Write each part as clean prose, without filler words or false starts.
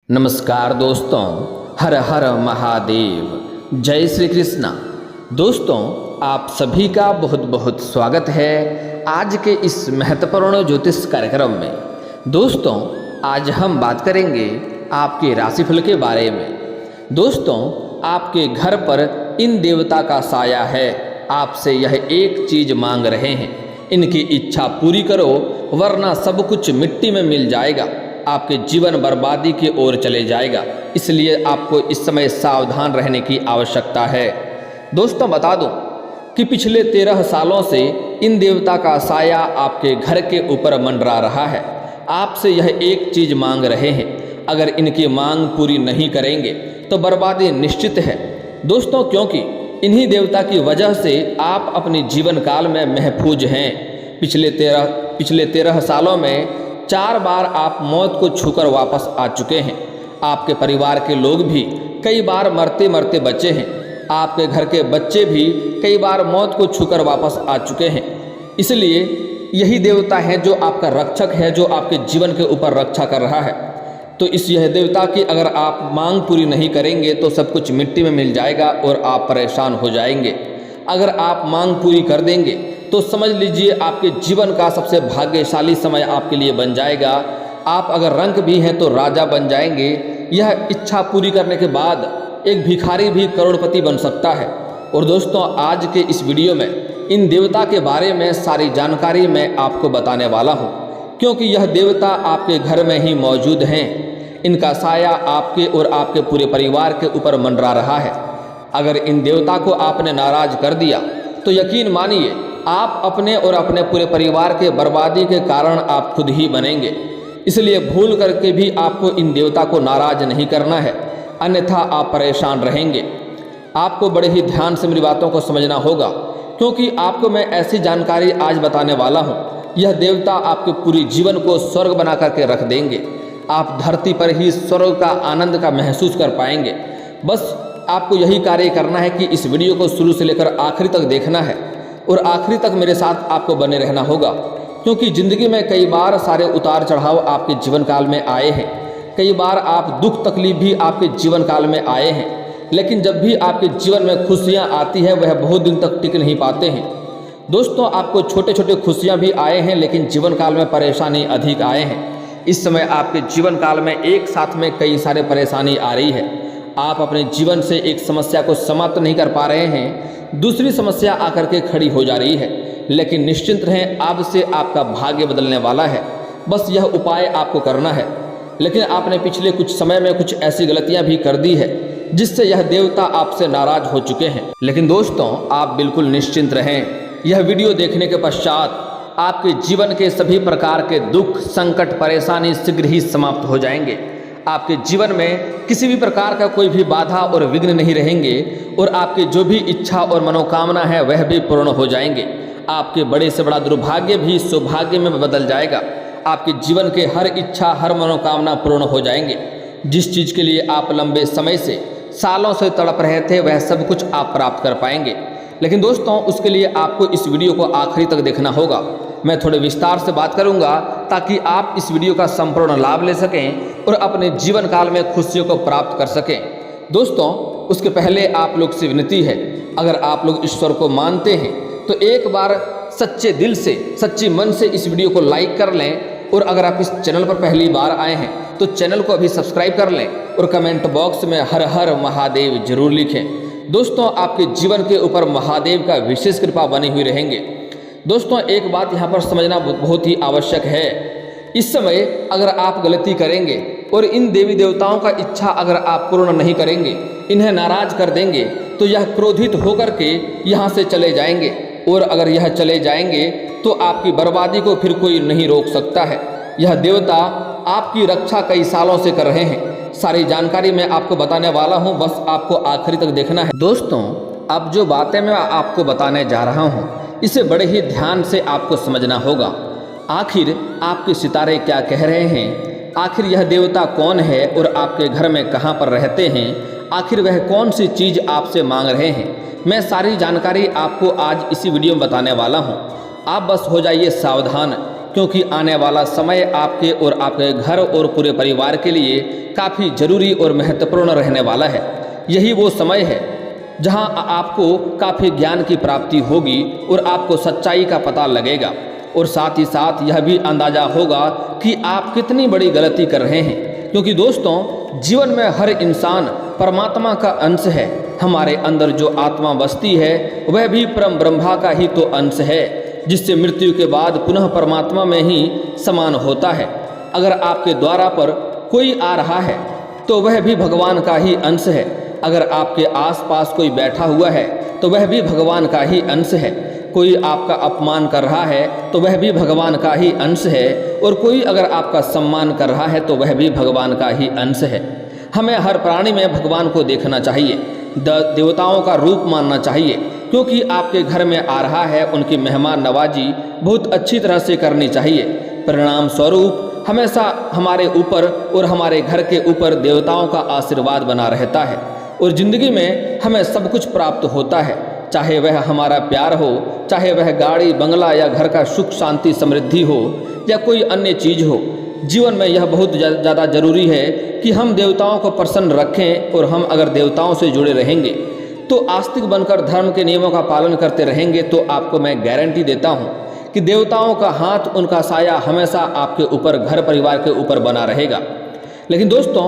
नमस्कार दोस्तों, हर हर महादेव, जय श्री कृष्णा। दोस्तों, आप सभी का बहुत बहुत स्वागत है आज के इस महत्वपूर्ण ज्योतिष कार्यक्रम में। दोस्तों, आज हम बात करेंगे आपके राशिफल के बारे में। दोस्तों, आपके घर पर इन देवता का साया है, आपसे यह एक चीज़ मांग रहे हैं, इनकी इच्छा पूरी करो वरना सब कुछ मिट्टी में मिल जाएगा, आपके जीवन बर्बादी की ओर चले जाएगा। इसलिए आपको इस समय सावधान रहने की आवश्यकता है। दोस्तों, बता दूं कि पिछले 13 सालों से इन देवता का साया आपके घर के ऊपर मंडरा रहा है। आपसे यह एक चीज़ मांग रहे हैं, अगर इनकी मांग पूरी नहीं करेंगे तो बर्बादी निश्चित है। दोस्तों, क्योंकि इन्हीं देवता की वजह से आप अपने जीवन काल में महफूज हैं। पिछले 13 सालों में 4 बार आप मौत को छूकर वापस आ चुके हैं। आपके परिवार के लोग भी कई बार मरते मरते बचे हैं। आपके घर के बच्चे भी कई बार मौत को छूकर वापस आ चुके हैं। इसलिए यही देवता है जो आपका रक्षक है, जो आपके जीवन के ऊपर रक्षा कर रहा है। तो यह देवता की अगर आप मांग पूरी नहीं करेंगे तो सब कुछ मिट्टी में मिल जाएगा और आप परेशान हो जाएंगे। अगर आप मांग पूरी कर देंगे तो समझ लीजिए आपके जीवन का सबसे भाग्यशाली समय आपके लिए बन जाएगा। आप अगर रंक भी हैं तो राजा बन जाएंगे। यह इच्छा पूरी करने के बाद एक भिखारी भी करोड़पति बन सकता है। और दोस्तों, आज के इस वीडियो में इन देवता के बारे में सारी जानकारी मैं आपको बताने वाला हूँ, क्योंकि यह देवता आपके घर में ही मौजूद हैं। इनका साया आपके और आपके पूरे परिवार के ऊपर मंडरा रहा है। अगर इन देवता को आपने नाराज कर दिया तो यकीन मानिए आप अपने और अपने पूरे परिवार के बर्बादी के कारण आप खुद ही बनेंगे। इसलिए भूल करके भी आपको इन देवता को नाराज नहीं करना है, अन्यथा आप परेशान रहेंगे। आपको बड़े ही ध्यान से मेरी बातों को समझना होगा, क्योंकि आपको मैं ऐसी जानकारी आज बताने वाला हूँ, यह देवता आपके पूरे जीवन को स्वर्ग बना करके रख देंगे। आप धरती पर ही स्वर्ग का आनंद का महसूस कर पाएंगे। बस आपको यही कार्य करना है कि इस वीडियो को शुरू से लेकर आखिरी तक देखना है और आखिरी तक मेरे साथ आपको बने रहना होगा, क्योंकि ज़िंदगी में कई बार सारे उतार चढ़ाव आपके जीवन काल में आए हैं। कई बार आप दुख तकलीफ भी आपके जीवन काल में आए हैं, लेकिन जब भी आपके जीवन में खुशियां आती है वह बहुत दिन तक टिक नहीं पाते हैं। दोस्तों, आपको छोटे छोटे खुशियां भी आए हैं, लेकिन जीवन काल में परेशानी अधिक आए हैं। इस समय आपके जीवन काल में एक साथ में कई सारे परेशानी आ रही है। आप अपने जीवन से एक समस्या को समाप्त नहीं कर पा रहे हैं, दूसरी समस्या आकर के खड़ी हो जा रही है। लेकिन निश्चिंत रहें, अब से आपका भाग्य बदलने वाला है। बस यह उपाय आपको करना है। लेकिन आपने पिछले कुछ समय में कुछ ऐसी गलतियां भी कर दी है जिससे यह देवता आपसे नाराज हो चुके हैं। लेकिन दोस्तों, आप बिल्कुल निश्चिंत रहें। यह वीडियो देखने के पश्चात आपके जीवन के सभी प्रकार के दुख, संकट, परेशानी शीघ्र ही समाप्त हो जाएंगे। आपके जीवन में किसी भी प्रकार का कोई भी बाधा और विघ्न नहीं रहेंगे और आपकी जो भी इच्छा और मनोकामना है वह भी पूर्ण हो जाएंगे। आपके बड़े से बड़ा दुर्भाग्य भी सौभाग्य में बदल जाएगा। आपके जीवन के हर इच्छा, हर मनोकामना पूर्ण हो जाएंगे। जिस चीज़ के लिए आप लंबे समय से, सालों से तड़प रहे थे, वह सब कुछ आप प्राप्त कर पाएंगे। लेकिन दोस्तों, उसके लिए आपको इस वीडियो को आखिरी तक देखना होगा। मैं थोड़े विस्तार से बात करूंगा ताकि आप इस वीडियो का संपूर्ण लाभ ले सकें और अपने जीवन काल में खुशियों को प्राप्त कर सकें। दोस्तों, उसके पहले आप लोग से विनती है, अगर आप लोग ईश्वर को मानते हैं तो एक बार सच्चे दिल से, सच्ची मन से इस वीडियो को लाइक कर लें। और अगर आप इस चैनल पर पहली बार आए हैं तो चैनल को अभी सब्सक्राइब कर लें और कमेंट बॉक्स में हर हर महादेव जरूर लिखें। दोस्तों, आपके जीवन के ऊपर महादेव का विशेष कृपा बनी हुई रहेंगे। दोस्तों, एक बात यहाँ पर समझना बहुत ही आवश्यक है। इस समय अगर आप गलती करेंगे और इन देवी देवताओं का इच्छा अगर आप पूर्ण नहीं करेंगे, इन्हें नाराज कर देंगे, तो यह क्रोधित होकर के यहाँ से चले जाएंगे। और अगर यह चले जाएंगे तो आपकी बर्बादी को फिर कोई नहीं रोक सकता है। यह देवता आपकी रक्षा कई सालों से कर रहे हैं। सारी जानकारी मैं आपको बताने वाला हूँ, बस आपको आखिरी तक देखना है। दोस्तों, अब जो बातें मैं आपको बताने जा रहा हूँ इसे बड़े ही ध्यान से आपको समझना होगा। आखिर आपके सितारे क्या कह रहे हैं, आखिर यह देवता कौन है और आपके घर में कहाँ पर रहते हैं, आखिर वह कौन सी चीज़ आपसे मांग रहे हैं, मैं सारी जानकारी आपको आज इसी वीडियो में बताने वाला हूँ। आप बस हो जाइए सावधान। क्योंकि आने वाला समय आपके और आपके घर और पूरे परिवार के लिए काफ़ी जरूरी और महत्वपूर्ण रहने वाला है। यही वो समय है जहां आपको काफ़ी ज्ञान की प्राप्ति होगी और आपको सच्चाई का पता लगेगा, और साथ ही साथ यह भी अंदाज़ा होगा कि आप कितनी बड़ी गलती कर रहे हैं। क्योंकि दोस्तों, जीवन में हर इंसान परमात्मा का अंश है। हमारे अंदर जो आत्मा बसती है वह भी परम ब्रह्मा का ही तो अंश है, जिससे मृत्यु के बाद पुनः परमात्मा में ही समान होता है। अगर आपके द्वारा पर कोई आ रहा है तो वह भी भगवान का ही अंश है। अगर आपके आसपास कोई बैठा हुआ है तो वह भी भगवान का ही अंश है। कोई आपका अपमान कर रहा है तो वह भी भगवान का ही अंश है, और कोई अगर आपका सम्मान कर रहा है तो वह भी भगवान का ही अंश है। हमें हर प्राणी में भगवान को देखना चाहिए, देवताओं का रूप मानना चाहिए, क्योंकि आपके घर में आ रहा है, उनकी मेहमान नवाजी बहुत अच्छी तरह से करनी चाहिए। परिणाम स्वरूप हमेशा हमारे ऊपर और हमारे घर के ऊपर देवताओं का आशीर्वाद बना रहता है, और ज़िंदगी में हमें सब कुछ प्राप्त होता है, चाहे वह हमारा प्यार हो, चाहे वह गाड़ी बंगला या घर का सुख शांति समृद्धि हो या कोई अन्य चीज़ हो। जीवन में यह बहुत ज़्यादा जरूरी है कि हम देवताओं को प्रसन्न रखें, और हम अगर देवताओं से जुड़े रहेंगे तो आस्तिक बनकर धर्म के नियमों का पालन करते रहेंगे तो आपको मैं गारंटी देता हूँ कि देवताओं का हाथ, उनका साया हमेशा आपके ऊपर, घर परिवार के ऊपर बना रहेगा। लेकिन दोस्तों,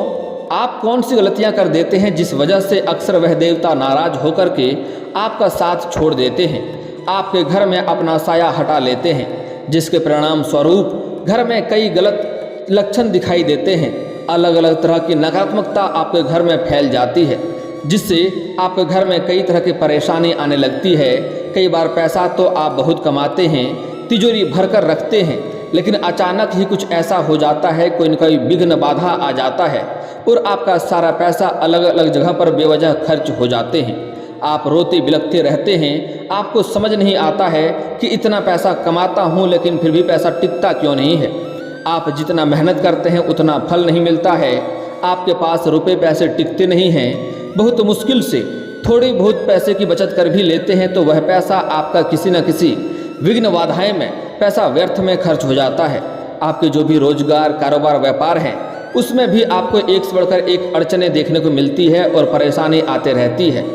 आप कौन सी गलतियां कर देते हैं जिस वजह से अक्सर वह देवता नाराज होकर के आपका साथ छोड़ देते हैं, आपके घर में अपना साया हटा लेते हैं, जिसके परिणाम स्वरूप घर में कई गलत लक्षण दिखाई देते हैं। अलग अलग तरह की नकारात्मकता आपके घर में फैल जाती है, जिससे आपके घर में कई तरह की परेशानी आने लगती है। कई बार पैसा तो आप बहुत कमाते हैं, तिजोरी भर कर रखते हैं, लेकिन अचानक ही कुछ ऐसा हो जाता है, कोई न कोई विघ्न बाधा आ जाता है और आपका सारा पैसा अलग अलग जगह पर बेवजह खर्च हो जाते हैं। आप रोते बिलखते रहते हैं, आपको समझ नहीं आता है कि इतना पैसा कमाता हूँ लेकिन फिर भी पैसा टिकता क्यों नहीं है। आप जितना मेहनत करते हैं उतना फल नहीं मिलता है, आपके पास रुपए पैसे टिकते नहीं हैं। बहुत मुश्किल से थोड़ी बहुत पैसे की बचत कर भी लेते हैं तो वह पैसा आपका किसी न किसी विघ्न बाधाएं में पैसा व्यर्थ में खर्च हो जाता है। आपके जो भी रोजगार, कारोबार, व्यापार हैं उसमें भी आपको एक से बढ़कर एक अड़चनें देखने को मिलती है और परेशानी आते रहती है।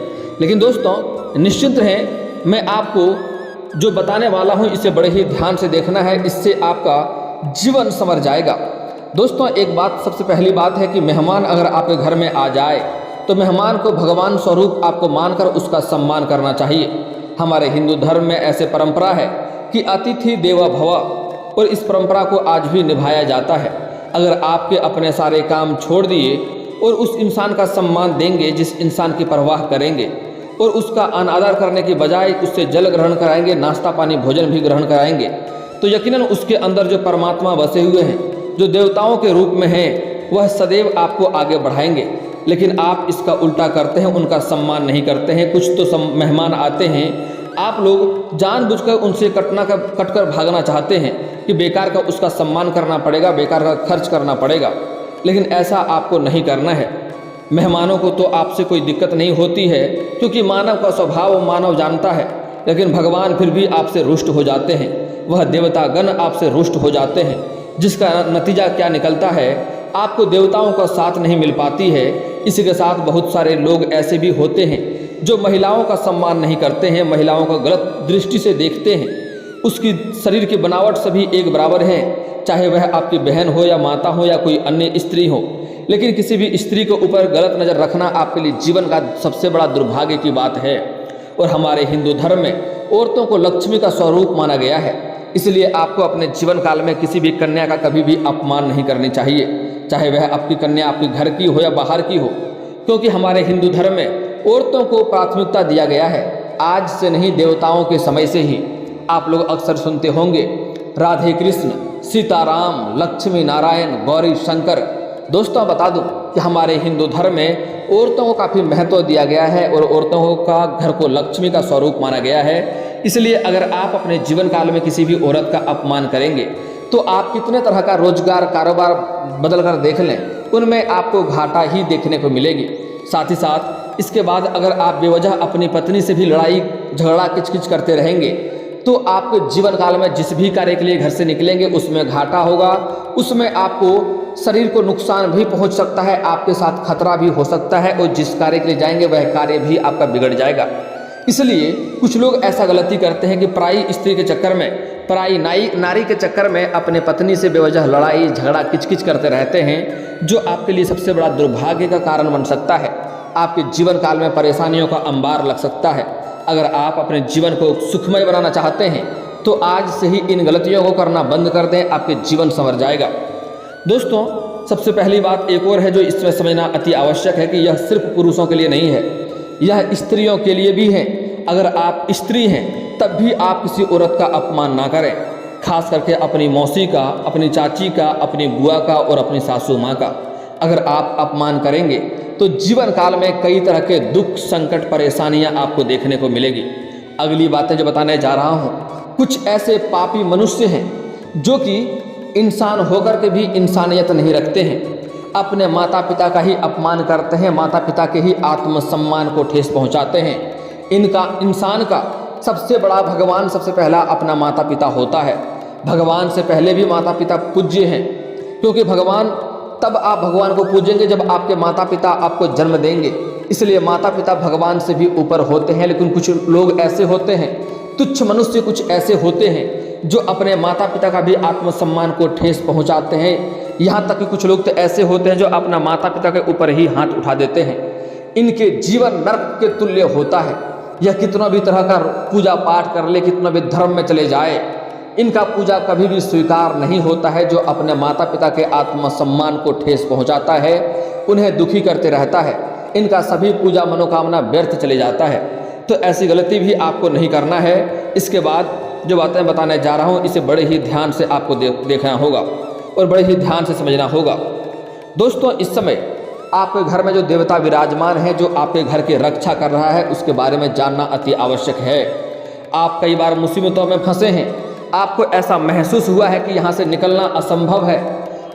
लेकिन दोस्तों, निश्चिंत रहें, मैं आपको जो बताने वाला हूं इसे बड़े ही ध्यान से देखना है, इससे आपका जीवन संवर जाएगा। दोस्तों, एक बात, सबसे पहली बात है कि मेहमान अगर आपके घर में आ जाए तो मेहमान को भगवान स्वरूप आपको मानकर उसका सम्मान करना चाहिए। हमारे हिंदू धर्म में ऐसे परंपरा है कि अतिथि देवो भव, और इस परंपरा को आज भी निभाया जाता है। अगर आपके अपने सारे काम छोड़ दिए और उस इंसान का सम्मान देंगे जिस इंसान की परवाह करेंगे, और उसका अनादर करने की बजाय उससे जल ग्रहण कराएंगे, नाश्ता पानी भोजन भी ग्रहण कराएंगे, तो यकीनन उसके अंदर जो परमात्मा बसे हुए हैं, जो देवताओं के रूप में हैं, वह सदैव आपको आगे बढ़ाएंगे। लेकिन आप इसका उल्टा करते हैं, उनका सम्मान नहीं करते हैं। कुछ तो मेहमान आते हैं, आप लोग जानबूझकर उनसे कटकर भागना चाहते हैं कि बेकार का उसका सम्मान करना पड़ेगा, बेकार का खर्च करना पड़ेगा, लेकिन ऐसा आपको नहीं करना है। मेहमानों को तो आपसे कोई दिक्कत नहीं होती है, क्योंकि मानव का स्वभाव मानव जानता है, लेकिन भगवान फिर भी आपसे रुष्ट हो जाते हैं, वह देवतागण आपसे रुष्ट हो जाते हैं, जिसका नतीजा क्या निकलता है, आपको देवताओं का साथ नहीं मिल पाती है। इसी के साथ बहुत सारे लोग ऐसे भी होते हैं जो महिलाओं का सम्मान नहीं करते हैं, महिलाओं को गलत दृष्टि से देखते हैं। उसकी शरीर की बनावट सभी एक बराबर है, चाहे वह आपकी बहन हो या माता हो या कोई अन्य स्त्री हो, लेकिन किसी भी स्त्री के ऊपर गलत नज़र रखना आपके लिए जीवन का सबसे बड़ा दुर्भाग्य की बात है। और हमारे हिंदू धर्म में औरतों को लक्ष्मी का स्वरूप माना गया है, इसलिए आपको अपने जीवन काल में किसी भी कन्या का कभी भी अपमान नहीं करनी चाहिए, चाहे वह आपकी कन्या आपके घर की हो या बाहर की हो, क्योंकि हमारे हिंदू धर्म में औरतों को प्राथमिकता दिया गया है। आज से नहीं, देवताओं के समय से ही आप लोग अक्सर सुनते होंगे राधे कृष्ण, सीताराम, लक्ष्मी नारायण, गौरी शंकर। दोस्तों, बता दूं कि हमारे हिंदू धर्म में औरतों को काफ़ी महत्व दिया गया है और औरतों का घर को लक्ष्मी का स्वरूप माना गया है। इसलिए अगर आप अपने जीवन काल में किसी भी औरत का अपमान करेंगे तो आप कितने तरह का रोजगार, कारोबार बदल कर देख लें, उनमें आपको घाटा ही देखने को मिलेगी। साथ ही साथ इसके बाद अगर आप बेवजह अपनी पत्नी से भी लड़ाई झगड़ा किचकिच करते रहेंगे तो आपके जीवन काल में जिस भी कार्य के लिए घर से निकलेंगे उसमें घाटा होगा, उसमें आपको शरीर को नुकसान भी पहुंच सकता है, आपके साथ खतरा भी हो सकता है और जिस कार्य के लिए जाएंगे वह कार्य भी आपका बिगड़ जाएगा। इसलिए कुछ लोग ऐसा गलती करते हैं कि पराई स्त्री के चक्कर में, पराई नारी के चक्कर में अपने पत्नी से बेवजह लड़ाई झगड़ा किचकिच करते रहते हैं, जो आपके लिए सबसे बड़ा दुर्भाग्य का कारण बन सकता है। आपके जीवन काल में परेशानियों का अंबार लग सकता है। अगर आप अपने जीवन को सुखमय बनाना चाहते हैं तो आज से ही इन गलतियों को करना बंद कर दें, आपके जीवन संवर जाएगा। दोस्तों, सबसे पहली बात एक और है जो इसमें समझना अति आवश्यक है कि यह सिर्फ पुरुषों के लिए नहीं है, यह स्त्रियों के लिए भी है। अगर आप स्त्री हैं तब भी आप किसी औरत का अपमान ना करें, खास करके अपनी मौसी का, अपनी चाची का, अपनी बुआ का और अपनी सासू माँ का। अगर आप अपमान करेंगे तो जीवन काल में कई तरह के दुख, संकट, परेशानियां आपको देखने को मिलेगी। अगली बातें जो बताने जा रहा हूँ, कुछ ऐसे पापी मनुष्य हैं जो कि इंसान होकर के भी इंसानियत नहीं रखते हैं, अपने माता पिता का ही अपमान करते हैं, माता पिता के ही आत्मसम्मान को ठेस पहुँचाते हैं। इंसान का सबसे बड़ा भगवान सबसे पहला अपना माता पिता होता है। भगवान से पहले भी माता पिता पूज्य हैं, क्योंकि भगवान तब आप भगवान को पूजेंगे जब आपके माता पिता आपको जन्म देंगे। इसलिए माता पिता भगवान से भी ऊपर होते हैं। लेकिन कुछ लोग ऐसे होते हैं, तुच्छ मनुष्य कुछ ऐसे होते हैं जो अपने माता पिता का भी आत्मसम्मान को ठेस पहुंचाते हैं। यहाँ तक कि कुछ लोग तो ऐसे होते हैं जो अपना माता पिता के ऊपर ही हाथ उठा देते हैं। इनके जीवन नरक के तुल्य होता है। यह कितना भी तरह का पूजा पाठ कर ले, कितना भी धर्म में चले जाए, इनका पूजा कभी भी स्वीकार नहीं होता है। जो अपने माता पिता के आत्मसम्मान को ठेस पहुंचाता है, उन्हें दुखी करते रहता है, इनका सभी पूजा मनोकामना व्यर्थ चले जाता है। तो ऐसी गलती भी आपको नहीं करना है। इसके बाद जो बातें बताने जा रहा हूँ इसे बड़े ही ध्यान से आपको देखना होगा और बड़े ही ध्यान से समझना होगा। दोस्तों, इस समय आपके घर में जो देवता विराजमान है, जो आपके घर की रक्षा कर रहा है, उसके बारे में जानना अति आवश्यक है। आप कई बार मुसीबतों में फंसे हैं, आपको ऐसा महसूस हुआ है कि यहाँ से निकलना असंभव है,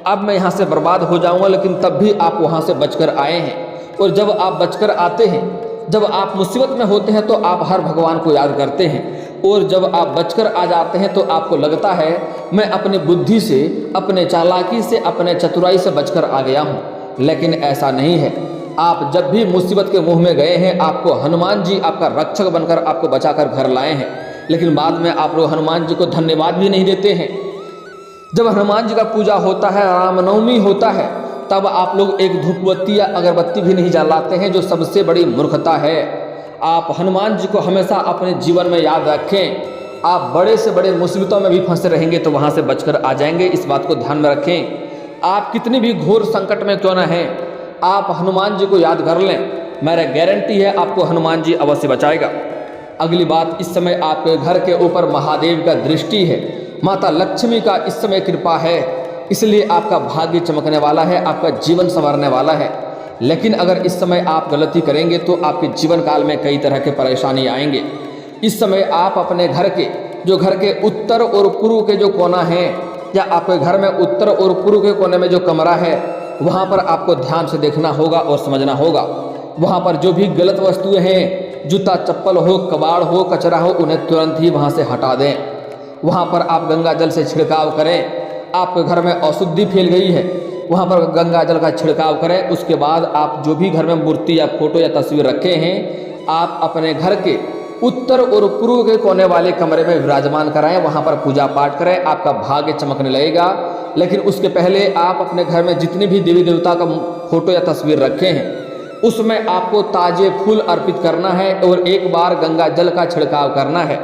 अब मैं यहाँ से बर्बाद हो जाऊँगा, लेकिन तब भी आप वहाँ से बचकर आए हैं। और जब आप बचकर आते हैं, जब आप मुसीबत में होते हैं तो आप हर भगवान को याद करते हैं, और जब आप बचकर आ जाते हैं तो आपको लगता है मैं अपनी बुद्धि से, अपने चालाकी से, अपने चतुराई से बचकर आ गया हूँ। लेकिन ऐसा नहीं है। आप जब भी मुसीबत के मुंह में गए हैं, आपको हनुमान जी आपका रक्षक बनकर आपको बचाकर घर लाए हैं, लेकिन बाद में आप लोग हनुमान जी को धन्यवाद भी नहीं देते हैं। जब हनुमान जी का पूजा होता है, रामनवमी होता है, तब आप लोग एक धूपबत्ती या अगरबत्ती भी नहीं जलाते हैं, जो सबसे बड़ी मूर्खता है। आप हनुमान जी को हमेशा अपने जीवन में याद रखें। आप बड़े से बड़े मुसीबतों में भी फंसे रहेंगे तो वहाँ से बचकर आ जाएंगे, इस बात को ध्यान में रखें। आप कितनी भी घोर संकट में क्यों ना हैं, आप हनुमान जी को याद कर लें, मेरा गारंटी है आपको हनुमान जी अवश्य बचाएगा। अगली बात, इस समय आपके घर के ऊपर महादेव का दृष्टि है, माता लक्ष्मी का इस समय कृपा है, इसलिए आपका भाग्य चमकने वाला है, आपका जीवन संवरने वाला है। लेकिन अगर इस समय आप गलती करेंगे तो आपके जीवन काल में कई तरह के परेशानी आएंगे। इस समय आप अपने घर के उत्तर और पूर्व के जो कोना हैं, या आपके घर में उत्तर और पूर्व के कोने में जो कमरा है, वहाँ पर आपको ध्यान से देखना होगा और समझना होगा। वहाँ पर जो भी गलत वस्तुएं हैं, जूता चप्पल हो, कबाड़ हो, कचरा हो, उन्हें तुरंत ही वहाँ से हटा दें। वहाँ पर आप गंगा जल से छिड़काव करें। आपके घर में अशुद्धि फैल गई है, वहाँ पर गंगा जल का छिड़काव करें। उसके बाद आप जो भी घर में मूर्ति या फोटो या तस्वीर रखे हैं, आप अपने घर के उत्तर और पूर्व के कोने वाले कमरे में विराजमान कराएं, वहाँ पर पूजा पाठ करें, आपका भाग्य चमकने लगेगा। लेकिन उसके पहले आप अपने घर में जितने भी देवी देवता का फोटो या तस्वीर रखे हैं, उसमें आपको ताजे फूल अर्पित करना है और एक बार गंगा जल का छिड़काव करना है।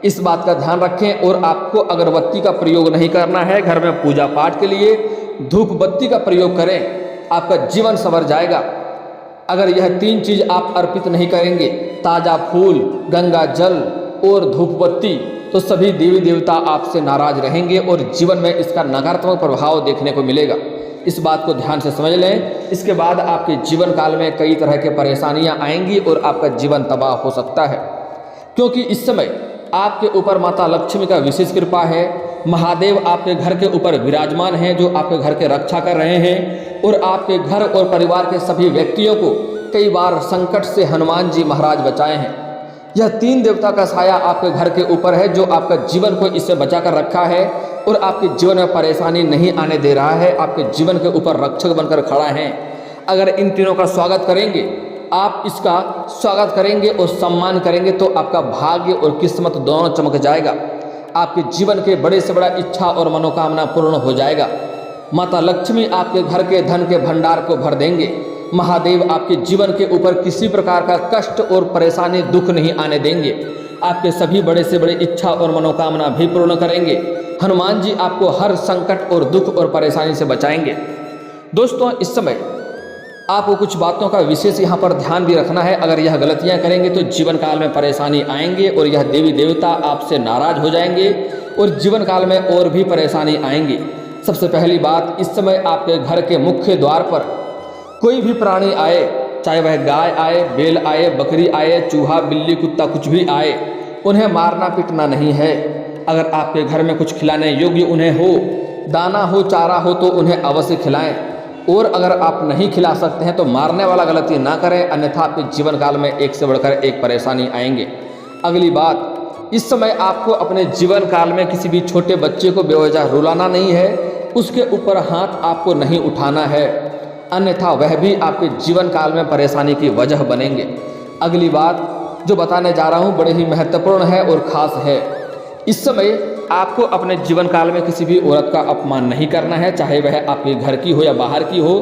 इस बात का ध्यान रखें। और आपको अगरबत्ती का प्रयोग नहीं करना है। घर में पूजा पाठ के लिए धूप बत्ती का प्रयोग करें, आपका जीवन संवर जाएगा। अगर यह तीन चीज आप अर्पित नहीं करेंगे, ताजा फूल, गंगा जल और धूप बत्ती, तो सभी देवी देवता आपसे नाराज रहेंगे और जीवन में इसका नकारात्मक प्रभाव देखने को मिलेगा। इस बात को ध्यान से समझ लें। इसके बाद आपके जीवन काल में कई तरह के परेशानियां आएंगी और आपका जीवन तबाह हो सकता है, क्योंकि इस समय आपके ऊपर माता लक्ष्मी का विशेष कृपा है। महादेव आपके घर के ऊपर विराजमान हैं, जो आपके घर के रक्षा कर रहे हैं और आपके घर और परिवार के सभी व्यक्तियों को कई बार संकट से हनुमान जी महाराज बचाए हैं। यह 3 देवता का साया आपके घर के ऊपर है जो आपका जीवन को इससे बचा कर रखा है और आपके जीवन में परेशानी नहीं आने दे रहा है, आपके जीवन के ऊपर रक्षक बनकर खड़ा है। अगर इन तीनों का स्वागत करेंगे, आप इसका स्वागत करेंगे और सम्मान करेंगे तो आपका भाग्य और किस्मत दोनों चमक जाएगा। आपके जीवन के बड़े से बड़ा इच्छा और मनोकामना पूर्ण हो जाएगा। माता लक्ष्मी आपके घर के धन के भंडार को भर देंगे। महादेव आपके जीवन के ऊपर किसी प्रकार का कष्ट और परेशानी दुख नहीं आने देंगे। आपके सभी बड़े से बड़े इच्छा और मनोकामना भी पूर्ण करेंगे। हनुमान जी आपको हर संकट और दुख और परेशानी से बचाएंगे। दोस्तों, इस समय आपको कुछ बातों का विशेष यहाँ पर ध्यान भी रखना है। अगर यह गलतियाँ करेंगे तो जीवन काल में परेशानी आएंगे और यह देवी देवता आपसे नाराज हो जाएंगे और जीवन काल में और भी परेशानी आएंगी। सबसे पहली बात, इस समय आपके घर के मुख्य द्वार पर कोई भी प्राणी आए, चाहे वह गाय आए, बैल आए, बकरी आए, चूहा, बिल्ली, कुत्ता, कुछ भी आए, उन्हें मारना पीटना नहीं है। अगर आपके घर में कुछ खिलाने योग्य उन्हें हो, दाना हो, चारा हो तो उन्हें अवश्य खिलाएं। और अगर आप नहीं खिला सकते हैं तो मारने वाला गलती ना करें, अन्यथा आपके जीवन काल में एक से बढ़कर एक परेशानी आएंगे। अगली बात, इस समय आपको अपने जीवन काल में किसी भी छोटे बच्चे को बेवजह रुलाना नहीं है, उसके ऊपर हाथ आपको नहीं उठाना है, अन्यथा वह भी आपके जीवन काल में परेशानी की वजह बनेंगे। अगली बात जो बताने जा रहा हूँ बड़े ही महत्वपूर्ण है और ख़ास है। इस समय आपको अपने जीवन काल में किसी भी औरत का अपमान नहीं करना है, चाहे वह आपके घर की हो या बाहर की हो।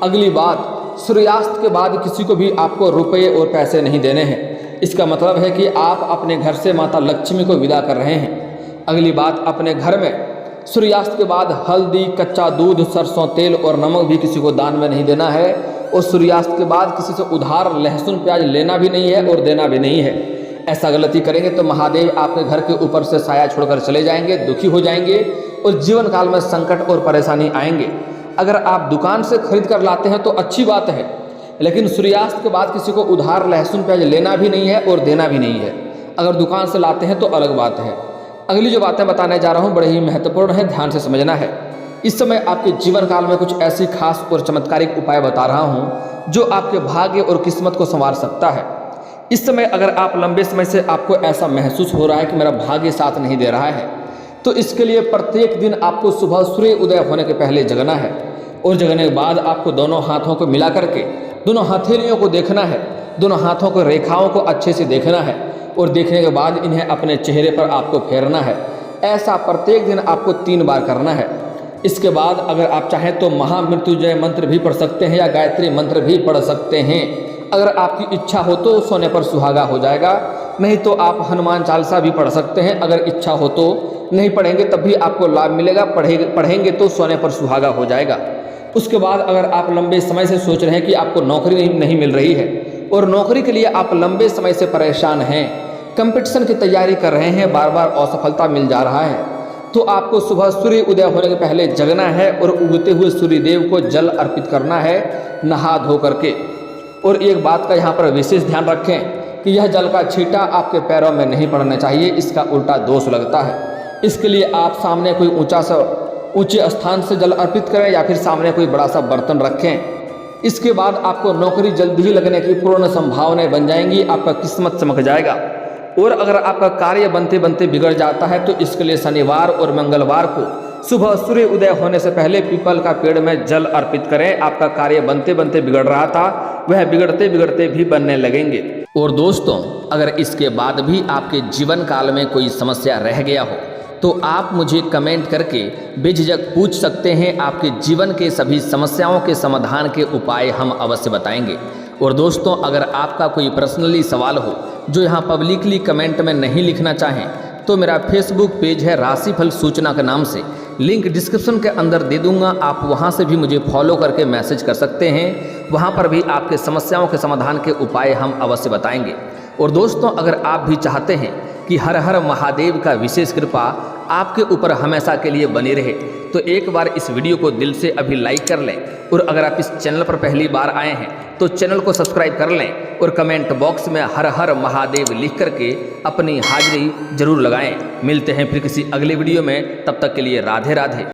अगली बात, सूर्यास्त के बाद किसी को भी आपको रुपये और पैसे नहीं देने हैं। इसका मतलब है कि आप अपने घर से माता लक्ष्मी को विदा कर रहे हैं। अगली बात, अपने घर में सूर्यास्त के बाद हल्दी, कच्चा दूध, सरसों तेल और नमक भी किसी को दान में नहीं देना है। और सूर्यास्त के बाद किसी से उधार लहसुन प्याज लेना भी नहीं है और देना भी नहीं है। ऐसा गलती करेंगे तो महादेव आपके घर के ऊपर से साया छोड़कर चले जाएंगे, दुखी हो जाएंगे और जीवन काल में संकट और परेशानी आएंगे। अगर आप दुकान से खरीद कर लाते हैं तो अच्छी बात है, लेकिन सूर्यास्त के बाद किसी को उधार लहसुन प्याज लेना भी नहीं है और देना भी नहीं है। अगर दुकान से लाते हैं तो अलग बात है। अगली जो बातें बताने जा रहा हूँ बड़े ही महत्वपूर्ण है, ध्यान से समझना है। इस समय आपके जीवन काल में कुछ ऐसी खास और चमत्कारिक उपाय बता रहा हूँ जो आपके भाग्य और किस्मत को संवार सकता है। इस समय अगर आप लंबे समय से आपको ऐसा महसूस हो रहा है कि मेरा भाग्य साथ नहीं दे रहा है, तो इसके लिए प्रत्येक दिन आपको सुबह सूर्य उदय होने के पहले जगना है और जगने के बाद आपको दोनों हाथों को मिला करके दोनों हथेलियों को देखना है, दोनों हाथों को रेखाओं को अच्छे से देखना है और देखने के बाद इन्हें अपने चेहरे पर आपको फेरना है। ऐसा प्रत्येक दिन आपको 3 बार करना है। इसके बाद अगर आप चाहें तो महामृत्युंजय मंत्र भी पढ़ सकते हैं या गायत्री मंत्र भी पढ़ सकते हैं। अगर आपकी इच्छा हो तो सोने पर सुहागा हो जाएगा, नहीं तो आप हनुमान चालीसा भी पढ़ सकते हैं। अगर इच्छा हो तो, नहीं पढ़ेंगे तब भी आपको लाभ मिलेगा, पढ़ेंगे तो सोने पर सुहागा हो जाएगा। उसके बाद अगर आप लंबे समय से सोच रहे हैं कि आपको नौकरी नहीं मिल रही है और नौकरी के लिए आप लंबे समय से परेशान हैं, कंपटीशन की तैयारी कर रहे हैं, बार बार असफलता मिल जा रहा है, तो आपको सुबह सूर्य उदय होने के पहले जगना है और उगते हुए सूर्य देव को जल अर्पित करना है नहा धो करके। और एक बात का यहाँ पर विशेष ध्यान रखें कि यह जल का छींटा आपके पैरों में नहीं पड़ना चाहिए, इसका उल्टा दोष लगता है। इसके लिए आप सामने कोई ऊंचे स्थान से जल अर्पित करें या फिर सामने कोई बड़ा सा बर्तन रखें। इसके बाद आपको नौकरी जल्दी ही लगने की पूर्ण संभावनाएं बन जाएंगी, आपका किस्मत चमक जाएगा। और अगर आपका कार्य बनते बनते बिगड़ जाता है तो इसके लिए शनिवार और मंगलवार को सुबह सूर्य उदय होने से पहले पीपल का पेड़ में जल अर्पित करें। आपका कार्य बनते बनते बिगड़ रहा था वह बिगड़ते बिगड़ते भी बनने लगेंगे। और दोस्तों, अगर इसके बाद भी आपके जीवन काल में कोई समस्या रह गया हो तो आप मुझे कमेंट करके बेझिझक पूछ सकते हैं। आपके जीवन के सभी समस्याओं के समाधान के उपाय हम अवश्य बताएंगे। और दोस्तों, अगर आपका कोई पर्सनली सवाल हो जो यहाँ पब्लिकली कमेंट में नहीं लिखना चाहें तो मेरा फेसबुक पेज है राशिफल सूचना के नाम से, लिंक डिस्क्रिप्शन के अंदर दे दूंगा, आप वहाँ से भी मुझे फॉलो करके मैसेज कर सकते हैं। वहाँ पर भी आपके समस्याओं के समाधान के उपाय हम अवश्य बताएंगे। और दोस्तों, अगर आप भी चाहते हैं कि हर हर महादेव का विशेष कृपा आपके ऊपर हमेशा के लिए बनी रहे तो एक बार इस वीडियो को दिल से अभी लाइक कर लें। और अगर आप इस चैनल पर पहली बार आए हैं तो चैनल को सब्सक्राइब कर लें और कमेंट बॉक्स में हर हर महादेव लिख करके अपनी हाजिरी जरूर लगाएं। मिलते हैं फिर किसी अगले वीडियो में, तब तक के लिए राधे राधे।